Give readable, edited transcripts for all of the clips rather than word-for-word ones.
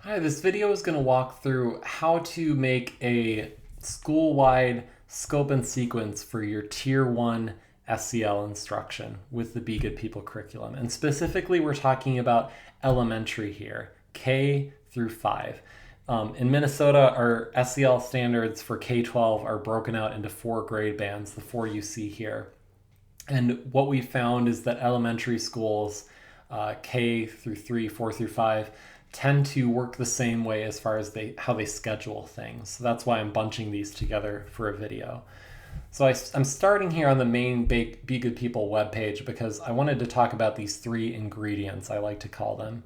Hi, this video is going to walk through how to make a school-wide scope and sequence for your Tier 1 SEL instruction with the Be Good People curriculum. And specifically, we're talking about elementary here, K through 5. In Minnesota, our SEL standards for K-12 are broken out into 4 grade bands, the 4 you see here. And what we found is that elementary schools, K through 3, 4 through 5, tend to work the same way as far as how they schedule things. So that's why I'm bunching these together for a video. So I'm starting here on the main Be Good People webpage because I wanted to talk about these 3 ingredients, I like to call them,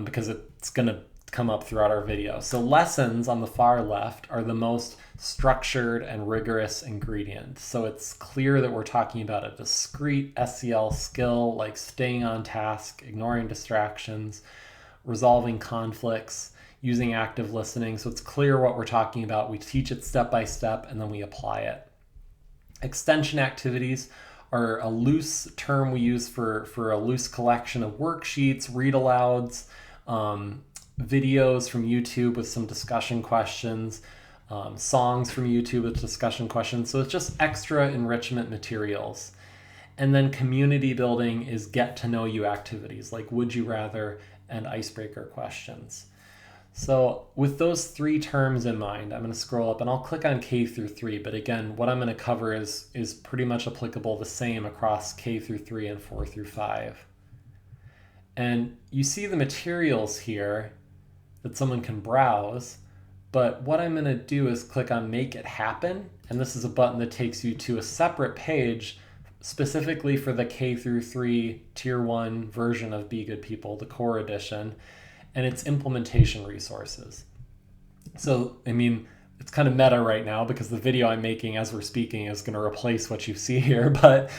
because it's going to come up throughout our video. So lessons on the far left are the most structured and rigorous ingredient. So it's clear that we're talking about a discrete SEL skill like staying on task, ignoring distractions, resolving conflicts, using active listening. So it's clear what we're talking about. We teach it step by step and then we apply it. Extension activities are a loose term we use for a loose collection of worksheets, read alouds, videos from YouTube with some discussion questions, songs from YouTube with discussion questions. So it's just extra enrichment materials. And then community building is get to know you activities like would you rather and icebreaker questions. So with those 3 terms in mind, I'm going to scroll up and I'll click on K through 3. But again, what I'm going to cover is pretty much applicable the same across K through 3 and 4 through 5. And you see the materials here that someone can browse. But what I'm going to do is click on Make It Happen. And this is a button that takes you to a separate page specifically for the K through 3 Tier 1 version of Be Good People, the core edition, and its implementation resources. So, I mean, it's kind of meta right now because the video I'm making as we're speaking is going to replace what you see here, but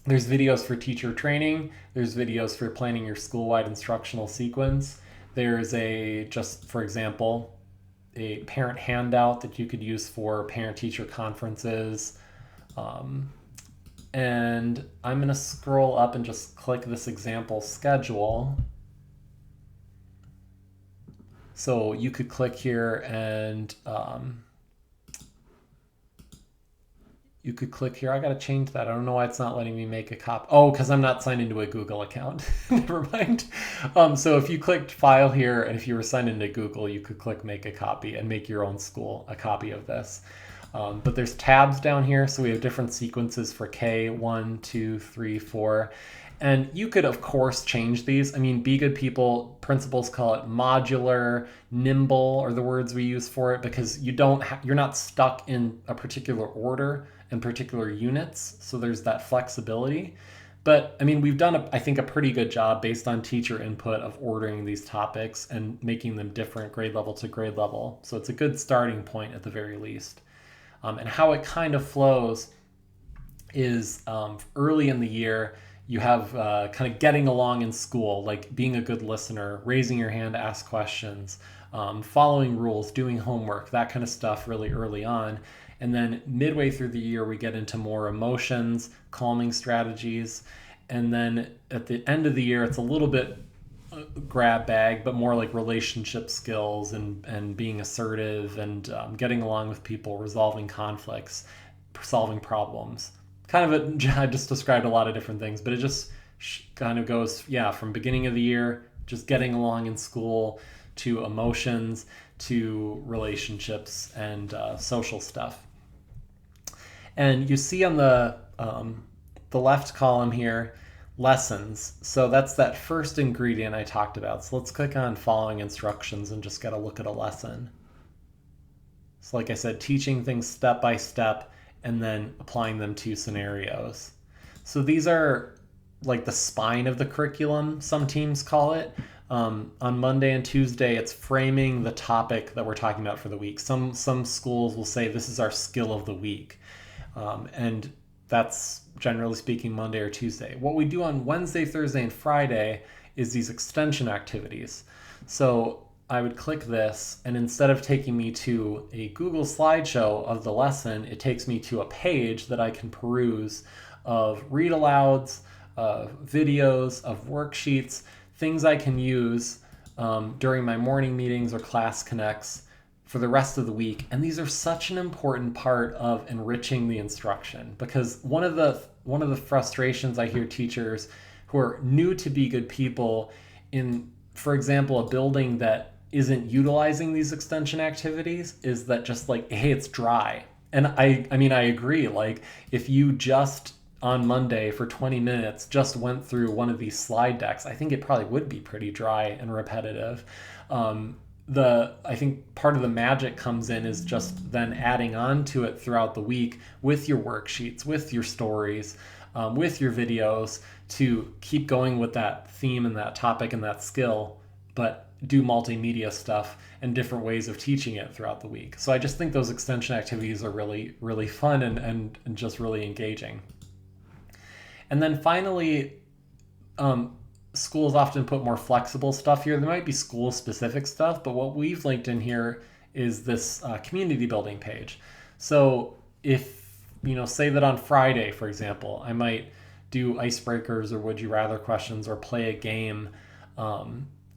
there's videos for teacher training, there's videos for planning your school-wide instructional sequence, there's just for example, a parent handout that you could use for parent-teacher conferences, and I'm going to scroll up and just click this example schedule. So you could click here and you could click here. I got to change that. I don't know why it's not letting me make a copy. Oh, because I'm not signed into a Google account. Never mind. So if you clicked file here and if you were signed into Google, you could click make a copy and make your own school a copy of this. But there's tabs down here, so we have different sequences for K, 1, 2, 3, 4. And you could, of course, change these. I mean, Be Good People principles call it modular, nimble are the words we use for it because you're not stuck in a particular order and particular units, so there's that flexibility. But, I mean, we've done, I think, a pretty good job based on teacher input of ordering these topics and making them different grade level to grade level. So it's a good starting point at the very least. And how it kind of flows is early in the year, you have kind of getting along in school, like being a good listener, raising your hand to ask questions, following rules, doing homework, that kind of stuff really early on. And then midway through the year, we get into more emotions, calming strategies. And then at the end of the year, it's a little bit grab bag, but more like relationship skills and being assertive and getting along with people, resolving conflicts, solving problems. Kind of I just described a lot of different things, but it just kind of goes, from beginning of the year, just getting along in school, to emotions, to relationships and social stuff. And you see on the left column here, lessons. So that's that first ingredient I talked about. So let's click on following instructions and just get a look at a lesson. So like I said, teaching things step by step and then applying them to scenarios. So these are like the spine of the curriculum, some teams call it. On Monday and Tuesday, it's framing the topic that we're talking about for the week. Some schools will say this is our skill of the week. And that's generally speaking Monday or Tuesday. What we do on Wednesday, Thursday, and Friday is these extension activities. So I would click this, and instead of taking me to a Google slideshow of the lesson, it takes me to a page that I can peruse of read alouds, of videos, of worksheets, things I can use during my morning meetings or class connects for the rest of the week. And these are such an important part of enriching the instruction, because one of the frustrations I hear teachers who are new to Be Good People in, for example, a building that isn't utilizing these extension activities is that just like, hey, it's dry. And I mean, I agree. Like, if you just on Monday for 20 minutes just went through one of these slide decks, I think it probably would be pretty dry and repetitive. I think part of the magic comes in is just then adding on to it throughout the week with your worksheets, with your stories, with your videos, to keep going with that theme and that topic and that skill, but do multimedia stuff and different ways of teaching it throughout the week. So I just think those extension activities are really, really fun and just really engaging. And then finally, schools often put more flexible stuff here. There might be school specific stuff, but what we've linked in here is this community building page. So if, say that on Friday, for example, I might do icebreakers or would you rather questions or play a game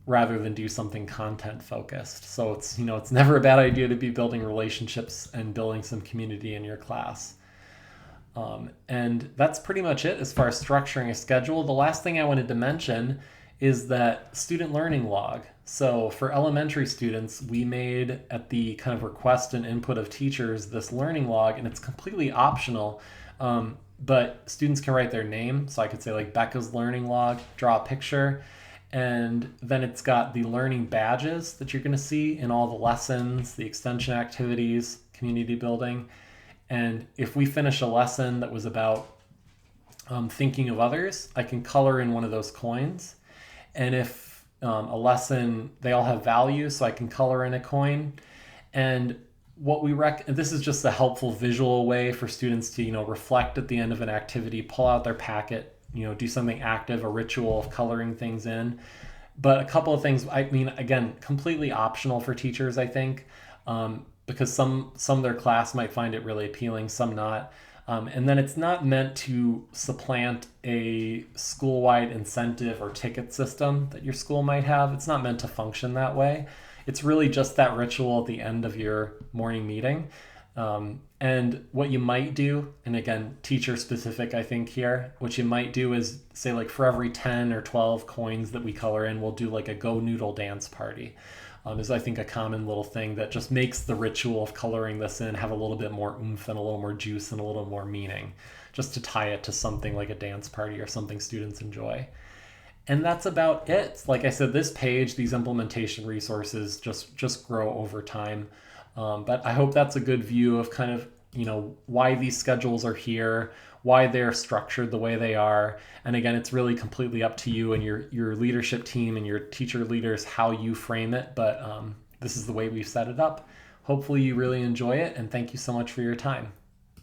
rather than do something content focused. So it's never a bad idea to be building relationships and building some community in your class. And that's pretty much it as far as structuring a schedule. The last thing I wanted to mention is that student learning log. So for elementary students, we made, at the kind of request and input of teachers, this learning log, and it's completely optional. But students can write their name. So I could say like Becca's learning log, draw a picture, and then it's got the learning badges that you're going to see in all the lessons, the extension activities, community building. And if we finish a lesson that was about thinking of others, I can color in one of those coins. And if a lesson, they all have value, so I can color in a coin. And what we this is just a helpful visual way for students to, reflect at the end of an activity, pull out their packet, do something active, a ritual of coloring things in. But a couple of things, I mean, again, completely optional for teachers, I think. Because some of their class might find it really appealing, some not. And then it's not meant to supplant a school-wide incentive or ticket system that your school might have. It's not meant to function that way. It's really just that ritual at the end of your morning meeting. And what you might do, and again, teacher specific, I think here, what you might do is say like for every 10 or 12 coins that we color in, we'll do like a Go Noodle dance party. Is I think a common little thing that just makes the ritual of coloring this in have a little bit more oomph and a little more juice and a little more meaning, just to tie it to something like a dance party or something students enjoy. And that's about it. Like I said, this page, these implementation resources just grow over time. But I hope that's a good view of kind of, why these schedules are here, why they're structured the way they are. And again, it's really completely up to you and your leadership team and your teacher leaders how you frame it. But this is the way we've set it up. Hopefully you really enjoy it, and thank you so much for your time.